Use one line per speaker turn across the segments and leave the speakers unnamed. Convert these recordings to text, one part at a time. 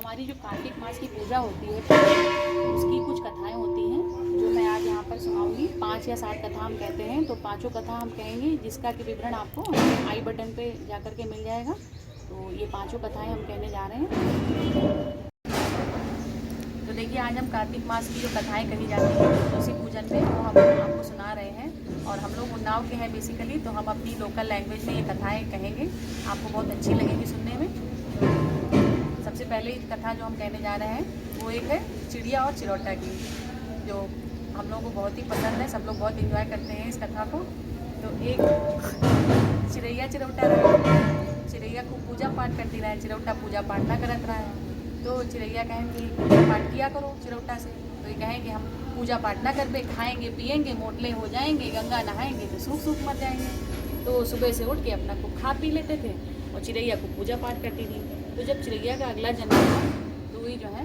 हमारी जो कार्तिक मास की पूजा होती है उसकी कुछ कथाएं होती हैं जो मैं आज यहाँ पर सुनाऊंगी। 5 या 7 कथा हम कहते हैं, तो पांचों कथा हम कहेंगे जिसका कि विवरण आपको आई बटन पे जाकर के मिल जाएगा। तो ये पांचों कथाएं हम कहने जा रहे हैं। तो देखिए, आज हम कार्तिक मास की जो कथाएं कही जाती हैं तुलसी पूजन में वो हम आपको सुना रहे हैं। और हम लोग उन्नाव के हैं बेसिकली, तो हम अपनी लोकल लैंग्वेज में ये कथाएं कहेंगे, आपको बहुत अच्छी लगेगी सुनने में। सबसे पहले कथा जो हम कहने जा रहे हैं वो एक है चिड़िया और चिरौटा की, जो हम लोगों को बहुत ही पसंद है। सब लोग बहुत एंजॉय करते हैं इस कथा को। तो एक चिड़ैया चिरौटा रहे, चिड़ैया को पूजा पाठ करती रहे, चिरौटा पूजा पाठ ना करत रहा है। तो चिड़ैया कहें कि पूजा पाठ किया करो चिरौटा से। तो ये कहें कि हम पूजा पाठ ना कर पे खाएंगे पिएंगे मोटले हो जाएंगे, गंगा नहाएंगे तो सूख सूख मर जाएंगे। तो सुबह से उठ के अपना को खा पी लेते थे और चिड़ैया को पूजा पाठ करती थी। तो जब चिड़ैया का अगला जन्म हुआ तो वही जो है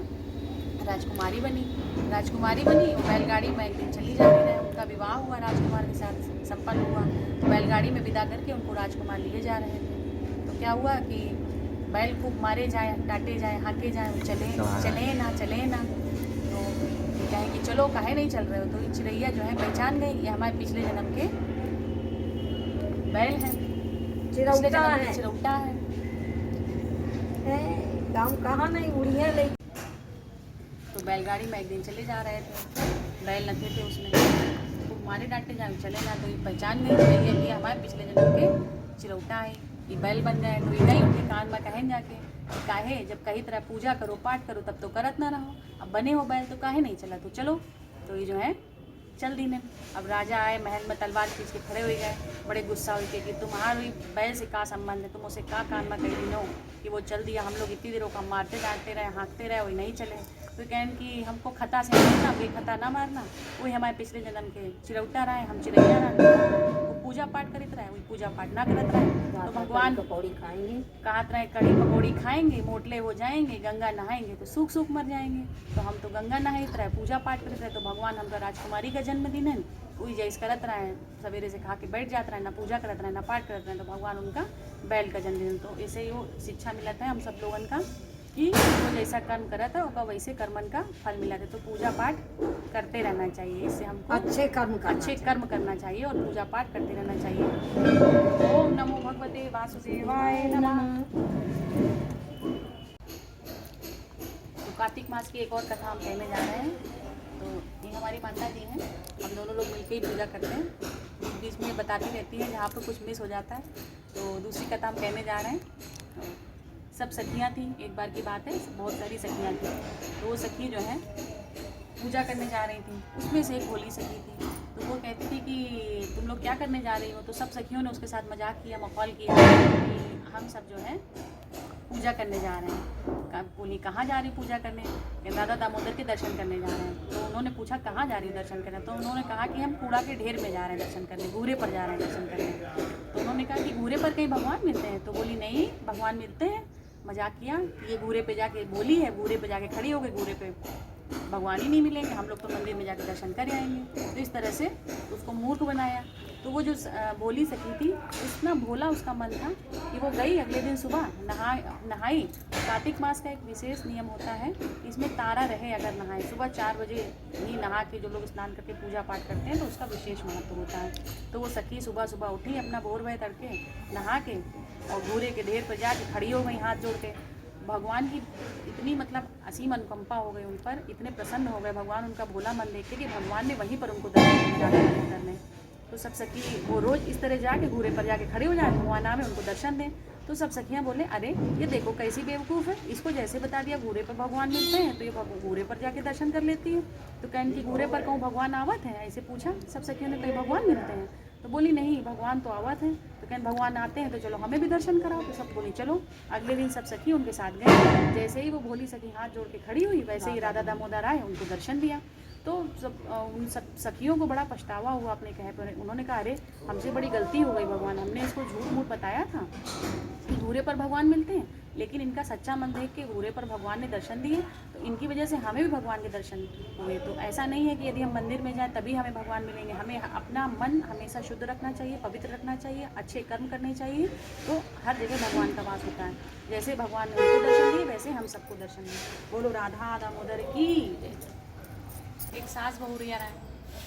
राजकुमारी बनी। राजकुमारी बनी और बैलगाड़ी में एक दिन चली जाती रहे, उनका विवाह हुआ राजकुमार के साथ संपन्न हुआ। तो बैलगाड़ी में विदा करके उनको राजकुमार लिए जा रहे थे। तो क्या हुआ कि बैल खूब मारे जाए, डांटे जाए, हाँके जाए, चले चले ना। तो कहें कि चलो काहे नहीं चल रहे हो। तो चिड़ैया जो है पहचान गई ये हमारे पिछले जन्म के बैल हैं, चिरौटा है।
गाँव कहाँ नहीं उड़िया नहीं।
तो बैलगाड़ी में एक दिन चले जा रहे थे, बैल न थे उसमें, खूब मारे डांटे जाए चले ना। तो ये पहचान गई चिड़ैया कि हमारे पिछले जन्म के चिरौटा है, ये बैल बन गए। तो ये नहीं उनके कान में कहें जाके काहे जब कहीं तरह पूजा करो पाठ करो तब तो करत ना रहो, अब बने हो बैल तो काहे नहीं चला, तो चलो। तो ये जो है चल दी ने। अब राजा आए, महल में तलवार खींच के खड़े हो गए, बड़े गुस्सा हुए कि तुम्हारी बैल से का संबंध है, तुम उसे का कान में कह दी नो कि वो चल दिया, हम लोग इतनी देर को मारते डांटते रहे हाँकते रहे वही नहीं चले। तो कहें कि हमको खता से मारना बेखता ना मारना, वही हमारे पिछले जन्म के चिरौटा रहे, हम चिड़ैया रहे। वो पूजा पाठ करते रहे, वही पूजा पाठ ना करते रहे। तो भगवान
पकौड़ी खाएंगे,
कहते रहे कड़ी पकौड़ी खाएंगे मोटले हो जाएंगे, गंगा नहाएंगे तो सूख सूख मर जाएंगे। तो हम तो गंगा नहाते रहे पूजा पाठ करते रहे। तो भगवान हमका राजकुमारी का जन्मदिन है, वही जैसे करत रहे, सवेरे से खा के बैठ जाते रहे, ना पूजा करत रहे ना पाठ करते रहे। तो भगवान उनका बैल का जन्मदिन। तो ऐसे ही वो शिक्षा मिलता है हम सब लोगन का कि वो जैसा कर्म करा था उसका वैसे कर्मन का फल मिला था। तो पूजा पाठ करते रहना चाहिए, इससे हमको अच्छे कर्म करना चाहिए और पूजा पाठ करते रहना चाहिए। ओम नमो भगवते वासुदेवाय नमः। तो कार्तिक मास की एक और कथा हम कहने जा रहे हैं। तो ये हमारी माता जी हैं, हम दोनों लोग मिलकर ही पूजा करते हैं। बीच में बताती रहती है जहाँ पर कुछ मिस हो जाता है। तो दूसरी कथा हम कहने जा रहे हैं। सब सखियाँ थी, एक बार की बात है, बहुत सारी सखियाँ थी। तो वो सखी जो है पूजा करने जा रही थी, उसमें से एक भोली सखी थी। तो वो कहती थी कि तुम लोग क्या करने जा रही हो। तो सब सखियों ने उसके साथ मजाक किया, मखौल किया कि हम सब जो है पूजा करने जा रहे हैं। बोली कहाँ जा रही पूजा करने, दादा दामोदर के दर्शन करने जा रहे हैं। तो उन्होंने पूछा कहाँ जा रही हो दर्शन करने। तो उन्होंने कहा कि हम कूड़ा के ढेर में जा रहे हैं दर्शन करने, घूरे पर जा रहे हैं दर्शन करने। तो उन्होंने कहा कि घूरे पर कहीं भगवान मिलते हैं। तो बोली नहीं भगवान मिलते हैं। मजाक किया, ये घूरे पे जाके बोली है, घूरे पे जाके खड़ी हो गई, घूरे पे भगवान ही नहीं मिलेंगे, हम लोग तो मंदिर में जाकर दर्शन कर आएंगे। तो इस तरह से उसको मूर्ख बनाया। तो वो जो भोली सखी थी इतना भोला उसका मन था कि वो गई अगले दिन सुबह नहाई। कार्तिक मास का एक विशेष नियम होता है, इसमें तारा रहे अगर नहाए, सुबह 4 बजे ही नहा के जो लोग स्नान करके पूजा पाठ करते हैं तो उसका विशेष महत्व होता है। तो वो सखी सुबह सुबह उठी, अपना भोर भय तड़के नहा के और घूरे के ढेर पर जाके खड़ी हो गई हाथ जोड़ के। भगवान की इतनी मतलब असीम अनुकंपा हो गई उन पर, इतने प्रसन्न हो गए भगवान उनका भोला मन देख के कि भगवान ने वहीं पर उनको दर्शन करने। तो सब सखी वो रोज़ इस तरह जाके घूरे पर जाके खड़े हो जाए, भगवान आवे उनको दर्शन दें। तो सब सखियाँ बोले अरे ये देखो कैसी बेवकूफ़ है, इसको जैसे बता दिया घूरे पर भगवान मिलते हैं तो ये घूरे पर जाके दर्शन कर लेती है। तो कहने की घूरे पर कहूँ भगवान आवत है, ऐसे पूछा सब सखियों ने, कहीं भगवान मिलते हैं। तो बोली नहीं भगवान तो आवत है। तो कहने भगवान आते हैं तो चलो हमें भी दर्शन कराओ। तो सब बोली चलो। अगले दिन सब सखी उनके साथ गए। जैसे ही वो भोली सखी हाथ जोड़ के खड़ी हुई वैसे ही राधा दामोदर आए, उनको दर्शन दिया। तो उन सब सखियों को बड़ा पछतावा हुआ अपने कहे पर। उन्होंने कहा अरे हमसे बड़ी गलती हो गई भगवान, हमने इसको झूठ मूठ बताया था कि घूरे पर भगवान मिलते हैं। लेकिन इनका सच्चा मन देख के घूरे पर भगवान ने दर्शन दिए, तो इनकी वजह से हमें भी भगवान के दर्शन हुए। तो ऐसा नहीं है कि यदि हम मंदिर में जाएं तभी हमें भगवान मिलेंगे, हमें अपना मन हमेशा शुद्ध रखना चाहिए, पवित्र रखना चाहिए, अच्छे कर्म करने चाहिए, तो हर जगह भगवान का वास होता है। जैसे भगवान ने उनको दर्शन दिए वैसे हम सबको दर्शन दिए। बोलो राधा दामोदर की। एक सास बहू रिया है,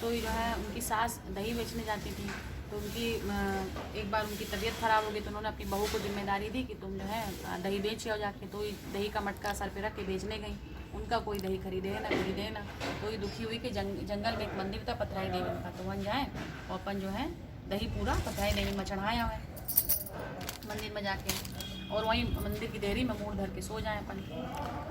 तो जो है उनकी सास दही बेचने जाती थी, तो उनकी एक बार उनकी तबीयत ख़राब हो गई, तो उन्होंने अपनी बहू को जिम्मेदारी दी कि तुम जो है दही बेच आओ जाके। तो दही का मटका सर पे रख के बेचने गई, उनका कोई दही खरीदे ना। तो ये दुखी हुई कि जंगल में एक मंदिर था पथराई देवी का, तो वहाँ जाए और अपन जो है दही पूरा पथराई देवी में चढ़ाया है मंदिर में जाके, और वहीं मंदिर की देहरी में मुँह धर के सो जाए अपन,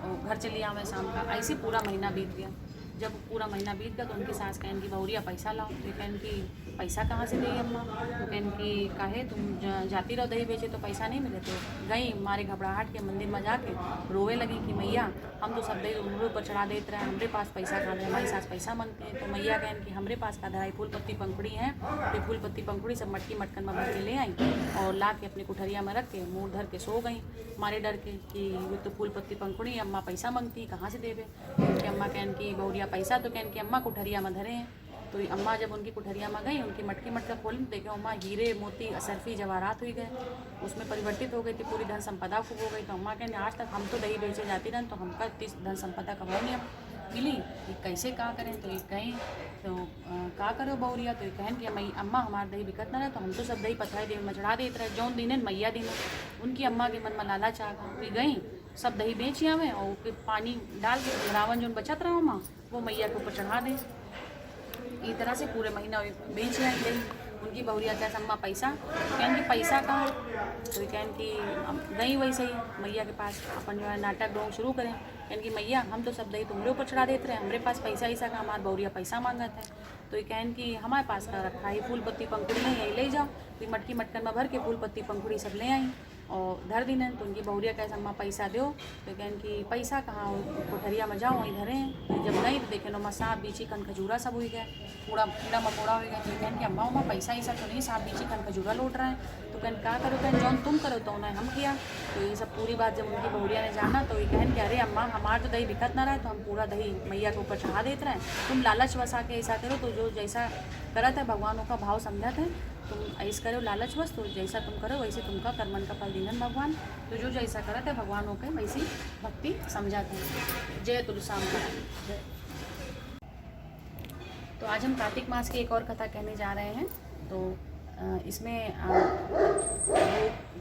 और घर चली आवे शाम का। ऐसे पूरा महीना बीत गया। जब पूरा महीना बीत गया तो उनकी सास कहन की बहुरिया पैसा लाओ, तो कहन की पैसा कहाँ से देगी अम्मा? तो कहन की काहे तुम जाती रहो दही बेचे तो पैसा नहीं मिले। तो गई मारे घबराहट के मंदिर में जाके रोवे लगी कि मैया हम तो सब दही उम्र पर चढ़ा देते रहे, हमारे पास पैसा कहाँ है, हमारी सास पैसा मांगती है। तो मैया कहन की हमारे पास का धराई फूल पत्ती पंखुड़ी है, तो फूल पत्ती पंखुड़ी सब मटकी मटकन में भर के ले आई और ला के अपनी कुठरिया में रख के मुँह धर के सो गई मारे डर के कि वो तो फूल पत्ती पंखुड़ी अम्मा पैसा मांगती कहाँ से देवे। उनकी अम्मा कहन की बहुरिया पैसा, तो कहन की अम्मा कुठरिया में धरे हैं। तो अम्मा जब उनकी कुठरिया में गई, उनकी मटकी मटका खोली, देखे अम्मा हीरे मोती असरफी जवाहरात हुई गए, उसमें परिवर्तित हो गई थी, पूरी धन संपदा खूब हो गई। तो अम्मा कहने आज तक हम तो दही बेचे जाती रहे, तो हमका धन संपदा कमाई नहीं मिली, ये कैसे का करें। तो ये कहें तो का करो बहुरिया, तो ये कहन कि अम्मा हमारे दही बिकत ना रहे, तो हम तो सब दही पथराई देवी में चढ़ा देते रहे, जौन दिन मैया दिन। उनकी अम्मा के मन में लालच आ गई, गई सब दही बेची आवे और फिर पानी डाल के रावण जो बचत रहा माँ वो मैया के ऊपर चढ़ा दें। इस तरह से पूरे महीना बेच आई दही। उनकी बहुरिया क्या अम्मा पैसा, कहन की पैसा कहाँ, तो कहन की गई वही सही मैया के पास, अपन जो है नाटक डोंग शुरू करें। कहन की मैया हम तो सब दही तुम्हारे ऊपर चढ़ा देते रहे, हमारे पास पैसा ऐसा का, हमारे बहुरिया पैसा मांगा था। तो ये कहन की हमारे पास का रखा है फूल पत्ती पंखुड़ी नहीं, यही ले जाओ। तो मटकी मटकन में भर के फूल पत्ती पंखुड़ी सब ले आई और धर दी। तो उनकी बहुरिया कैसे अम्मा पैसा दो, तो कहन की पैसा कहाँ, कोठरिया में जाओ वहीं धरे हैं। तो जब गई तो देखे लो माँ सांप बीची खन खजूरा सब हुई गया, पूरा कीड़ा मकोड़ा हो गया। तो कहन की अम्मा उमा पैसा ऐसा तो नहीं, सांप बीची खन खजूरा लौट रहा है। तो कहन क्या करो, कहन जौन तुम करो तो उन्हें हम किया। तो ये सब पूरी बात जब उनकी बहुरिया ने जाना, तो ये कहन कि अरे अम्मा हमारे तो दही बिकत ना रहा, तो हम पूरा दही मैया के ऊपर चढ़ा देते रहे, तुम लालच वसा के ऐसा करो। तो जो जैसा करत है भगवानों का भाव समझत है, तुम ऐसा करो लालच बस, तो जैसा तुम करो वैसे तुमका कर्मन का फल दीनन भगवान। तो जो जैसा करत है भगवान होकर वैसी भक्ति समझाते हैं। जय तुलसाम का। तो आज हम कार्तिक मास की एक और कथा कहने जा रहे हैं। तो इसमें दो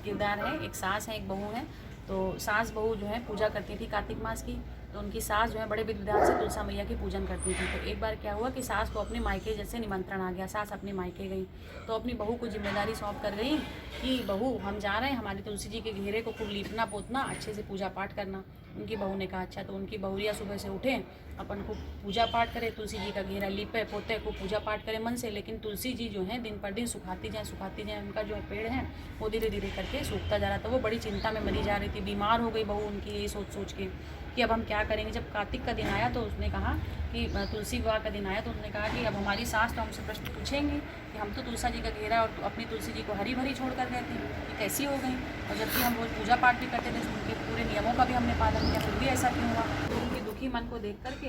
किरदार है, एक सास है एक बहू है। तो सास बहू जो है पूजा करती थी कार्तिक मास की, तो उनकी सास जो है बड़े विधि विधान से तुलसा मैया की पूजन करती थी। तो एक बार क्या हुआ कि सास को अपने मायके जैसे निमंत्रण आ गया, सास अपने मायके गई, तो अपनी बहू को जिम्मेदारी सौंप कर गई कि बहू हम जा रहे हैं, हमारे तुलसी जी के घेरे को खूब लीपना पोतना, अच्छे से पूजा पाठ करना। उनकी बहू ने कहा अच्छा। तो उनकी बहुरिया सुबह से उठे, अपन खूब पूजा पाठ करें, तुलसी जी का घेरा लीपे पोते, खूब पूजा पाठ करें मन से। लेकिन तुलसी जी जो है दिन पर दिन सुखाती जाए, उनका जो पेड़ है वो धीरे धीरे करके सूखता जा रहा था। वो बड़ी चिंता में मरी जा रही थी, बीमार हो गई बहू उनकी, यही सोच सोच के कि अब हम क्या करेंगे। जब कार्तिक का दिन आया तो उसने कहा कि तुलसी विवाह का दिन आया, तो उसने कहा कि अब हमारी सास तो हमसे प्रश्न पूछेंगी कि हम तो तुलसा जी का घेरा और अपनी तुलसी जी को हरी भरी छोड़ कर गए थे, ये कैसी हो गई। और जबकि हम रोज़ पूजा पाठ भी करते थे, उनके पूरे नियमों का भी हमने पालन किया, फिर भी ऐसा क्यों हुआ। तो उनके दुखी मन को देख करके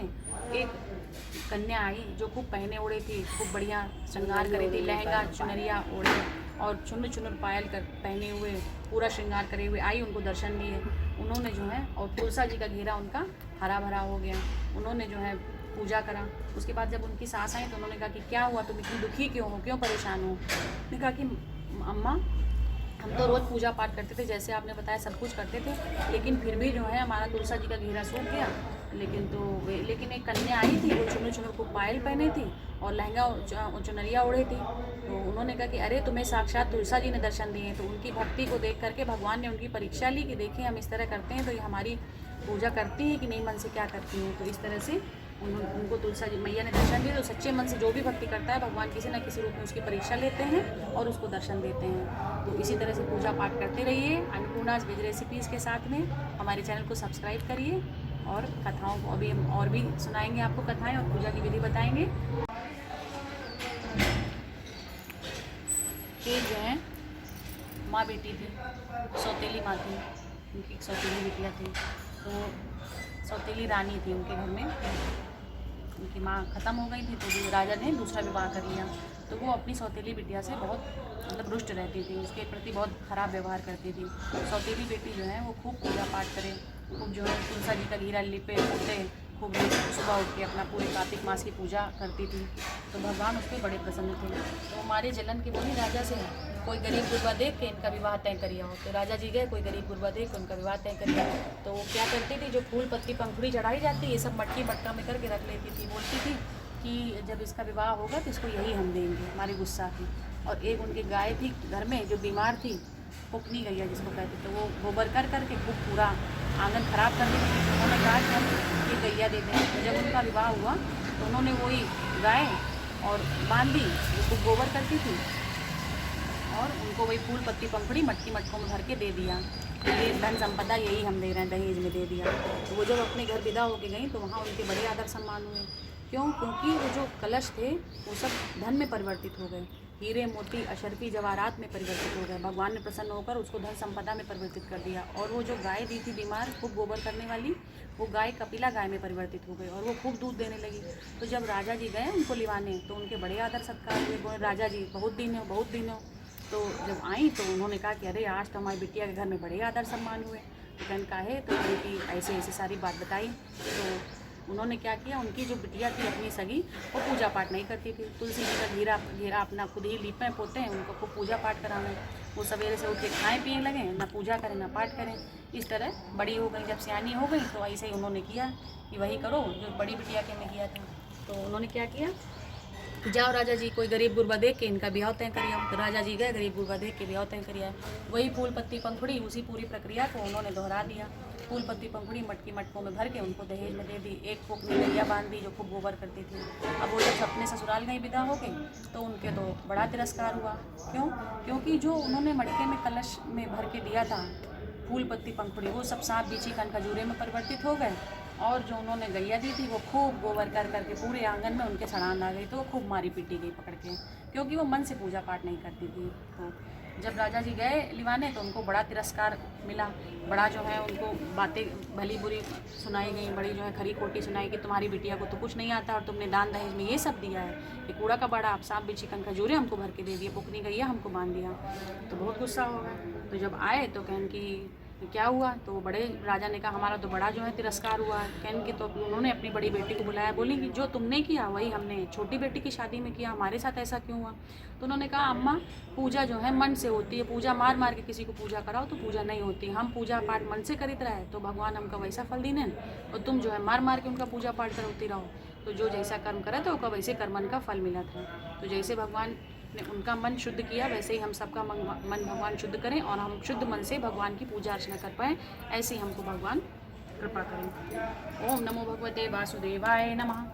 एक कन्या आई जो खूब पहने ओढ़े थी, खूब बढ़िया श्रृंगार करी थी, लहंगा चुनरिया ओढ़े और चुन चुन पायल कर पहने हुए, पूरा श्रृंगार करे हुए आई, उनको दर्शन दिए उन्होंने जो है। और तुलसा जी का घेरा उनका हरा भरा हो गया, उन्होंने जो है पूजा करा। उसके बाद जब उनकी सास आई तो उन्होंने कहा कि क्या हुआ, तुम इतनी दुखी क्यों हो, क्यों परेशान हो। उन्होंने कहा कि अम्मा हम तो रोज़ पूजा पाठ करते थे, जैसे आपने बताया सब कुछ करते थे, लेकिन फिर भी जो है हमारा तुलसा जी का घेरा सूख गया। लेकिन एक कन्या आई थी, वो चुनर चुनर को पायल पहने थी और लहंगा चुनरिया ओढ़े थी। तो उन्होंने कहा कि अरे तुम्हें साक्षात तुलसा जी ने दर्शन दिए। तो उनकी भक्ति को देख करके भगवान ने उनकी परीक्षा ली कि देखिए हम इस तरह करते हैं तो ये हमारी पूजा करती है कि नहीं, मन से क्या करती हैं। तो इस तरह से उनको तुलसा जी मैया ने दर्शन दिए। तो सच्चे मन से जो भी भक्ति करता है भगवान किसी न किसी रूप में उसकी परीक्षा लेते हैं और उसको दर्शन देते हैं। तो इसी तरह से पूजा पाठ करते रहिए अन्नपूर्णाज वेज रेसिपीज़ के साथ में। हमारे चैनल को सब्सक्राइब करिए और कथाओं को अभी हम और भी सुनाएंगे आपको कथाएं और पूजा की विधि बताएंगे। ये जो है माँ बेटी थी, सौतेली माँ थी। उनकी एक सौतेली बिटिया थी, तो सौतेली रानी थी उनके घर में। उनकी माँ ख़त्म हो गई थी तो राजा ने दूसरा विवाह कर लिया। तो वो अपनी सौतेली बिटिया से बहुत मतलब रुष्ट रहती थी, उसके प्रति बहुत ख़राब व्यवहार करती थी। सौतेली बेटी जो है वो खूब पूजा पाठ करे, खूब जो है तुलसा जी का हीरा लिपे पोते, खूब सुबह उठ के अपना पूरे कार्तिक मास की पूजा करती थी। तो भगवान उस पर बड़े प्रसन्न थे। तो हमारे जलन के बोली राजा से, कोई गरीब गुरबा देख के इनका विवाह तय करिए हो। तो राजा जी गए, कोई गरीब गुरबा देख के उनका विवाह तय करिए। तो वो क्या करती थी, जो फूल पत्ती पंखुड़ी चढ़ाई जाती ये सब मटकी मटका में करके रख लेती थी। बोलती थी कि जब इसका विवाह होगा तो इसको यही हम देंगे, हमारी गुस्सा की। और एक उनकी गाय थी घर में जो बीमार थी, पुकनी गैया जिसको कहते, तो वो गोबर कर करके खूब पूरा आंगन खराब करने लगी। तो उन्होंने कहा कि हम ये गैया दे दें। तो जब उनका विवाह हुआ तो उन्होंने वही गाय और बांध दी जो खूब गोबर करती थी, और उनको वही फूल पत्ती पंखुड़ी मटकी मटकों में भर के दे दिया। ये धन संपदा यही हम दे रहे हैं, दहेज में दे दिया। तो वो जब अपने घर विदा होके गई तो वहाँ उनके बड़े आदर सम्मान हुए। क्यों? क्योंकि वो जो कलश थे वो सब धन में परिवर्तित हो गए, हीरे मोती अशरफी जवाहरात में परिवर्तित हो गए। भगवान ने प्रसन्न होकर उसको धन संपदा में परिवर्तित कर दिया। और वो जो गाय दी थी बीमार खूब गोबर करने वाली, वो गाय कपिला गाय में परिवर्तित हो गई और वो खूब दूध देने लगी। तो जब राजा जी गए उनको लिवाने तो उनके बड़े आदर सत्कार हुए। बोले राजा जी बहुत दिन हो, बहुत दिन हो। तो जब आई तो उन्होंने कहा कि अरे आज तो हमारी बिटिया के घर में बड़े आदर सम्मान हुए। तो कहने का है तो उनकी ऐसे ऐसे सारी बात बताई। तो उन्होंने क्या किया, उनकी जो बिटिया थी अपनी सगी, वो पूजा पाठ नहीं करती थी। तुलसी जी का घेरा अपना खुद ही लीपें पोते हैं, उनको खूब पूजा पाठ करावें। वो सवेरे से उठ के खाएँ पिए लगे, ना पूजा करें ना पाठ करें। इस तरह बड़ी हो गई, जब सियानी हो गई तो ऐसे ही उन्होंने किया कि वही करो जो बड़ी बिटिया के में किया था। तो उन्होंने क्या किया, जाओ राजा जी कोई गरीब गुरबा देख के इनका ब्याह तय करिए। तो राजा जी गए, गरीब गुरबा देख के ब्याह तय करिए। वही फूल पत्ती पंखुड़ी उसी पूरी प्रक्रिया को उन्होंने दोहरा दिया। फूल पत्ती पंखुड़ी मटकी मटकों में भर के उनको दहेज में दे दी। एक पुकनी गैया बांध दी जो खूब गोबर करती थी। अब वो जब अपने ससुराल गई विदा हो गई तो उनके तो बड़ा तिरस्कार हुआ। क्यों? क्योंकि जो उन्होंने मटके में कलश में भर के दिया था फूल पत्ती पंखुड़ी, वो सब सांप बीछी कन खजूरे में परिवर्तित हो गए। और जो उन्होंने गैया दी थी वो खूब गोबर कर करके पूरे आंगन में उनके सड़ान आ गई। तो वो खूब मारी पीटी गई पकड़ के, क्योंकि वो मन से पूजा पाठ नहीं करती थी। तो जब राजा जी गए लिवाने तो उनको बड़ा तिरस्कार मिला। बड़ा जो है उनको बातें भली बुरी सुनाई गई, बड़ी जो है खरी खोटी सुनाई कि तुम्हारी बिटिया को तो कुछ नहीं आता और तुमने दान दहेज में ये सब दिया है, ये कूड़ा का बड़ा, आप सांप बिछी कन खजूरे हमको भर के दे दिए, पुकनी गैया हमको बांध दिया। तो बहुत गुस्सा हो गया। तो जब आए तो कहन की क्या हुआ, तो बड़े राजा ने कहा हमारा तो बड़ा जो है तिरस्कार हुआ है। कहन की तो उन्होंने अपनी बड़ी बेटी को बुलाया, बोली कि जो तुमने किया वही हमने छोटी बेटी की शादी में किया, हमारे साथ ऐसा क्यों हुआ। तो उन्होंने कहा अम्मा पूजा जो है मन से होती है, पूजा मार मार के किसी को पूजा कराओ तो पूजा नहीं होती। हम पूजा पाठ मन से करीत रहे तो भगवान हमका वैसा फल दीने, और तुम जो है मार मार के उनका पूजा पाठ करती रहो। तो जो जैसा कर्म करे तो उसका वैसे कर्मन का फल मिला था। तो जैसे भगवान ने उनका मन शुद्ध किया वैसे ही हम सबका मन भगवान शुद्ध करें और हम शुद्ध मन से भगवान की पूजा अर्चना कर पाएँ, ऐसे ही हमको भगवान कृपा करें। ओम नमो भगवते वासुदेवाय नमः।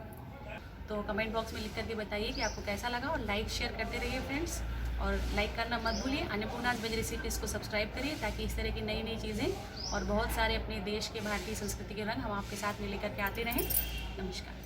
तो कमेंट बॉक्स में लिख करके बताइए कि आपको कैसा लगा, और लाइक शेयर करते रहिए फ्रेंड्स, और लाइक करना मत भूलिए। अन्नपूर्णाज वेज रेसिपीज़ को सब्सक्राइब करिए ताकि इस तरह की नई नई चीज़ें और बहुत सारे अपने देश के भारतीय संस्कृति के रंग हम आपके साथ में लेकर के आते रहें। नमस्कार।